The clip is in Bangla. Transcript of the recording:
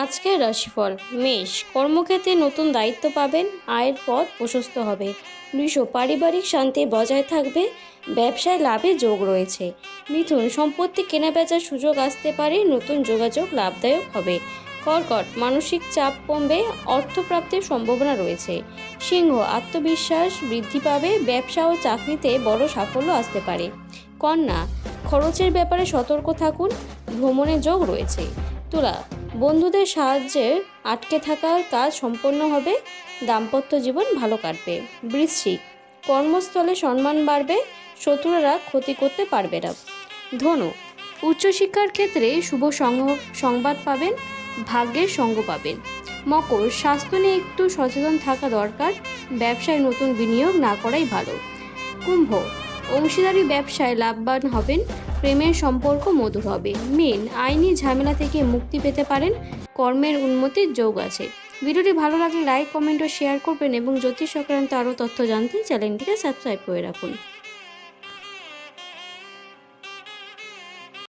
আজকের রাশিফল। মেষ, কর্মক্ষেত্রে নতুন দায়িত্ব পাবেন, আয়ের পথ প্রশস্ত হবে। বৃষ, পারিবারিক শান্তি বজায় থাকবে, ব্যবসায় লাভে যোগ রয়েছে। মিথুন, সম্পত্তি কেনাবেচার সুযোগ আসতে পারে, নতুন যোগাযোগ লাভদায়ক হবে। কর্কট, মানসিক চাপ কমবে, অর্থপ্রাপ্তির সম্ভাবনা রয়েছে। সিংহ, আত্মবিশ্বাস বৃদ্ধি পাবে, ব্যবসা ও চাকরিতে বড় সাফল্য আসতে পারে। কন্যা, খরচের ব্যাপারে সতর্ক থাকুন, ভ্রমণের যোগ রয়েছে। তুলা, বন্ধুদের সাহায্যে আটকে থাকা কাজ সম্পন্ন হবে, দাম্পত্য জীবন ভালো কাটবে। বৃশ্চিক, কর্মস্থলে সম্মান বাড়বে, শত্রুরা ক্ষতি করতে পারবে না। ধনু, উচ্চশিক্ষার ক্ষেত্রে শুভ সংবাদ পাবেন, ভাগ্যের সঙ্গ পাবেন। মকর, স্বাস্থ্য নিয়ে একটু সচেতন থাকা দরকার, ব্যবসায় নতুন বিনিয়োগ না করাই ভালো। কুম্ভ, অংশীদারি ব্যবসায় লাভবান হবেন, প্রেমের সম্পর্ক মধুর হবে। মীন, আইনি ঝামেলা থেকে মুক্তি পেতে পারেন, কর্মের উন্নতির যোগ আছে। ভিডিওটি ভালো লাগলে লাইক, কমেন্ট ও শেয়ার করবেন এবং জ্যোতিষ সংক্রান্ত আরও তথ্য জানতে চ্যানেলটিকে সাবস্ক্রাইব করে রাখুন।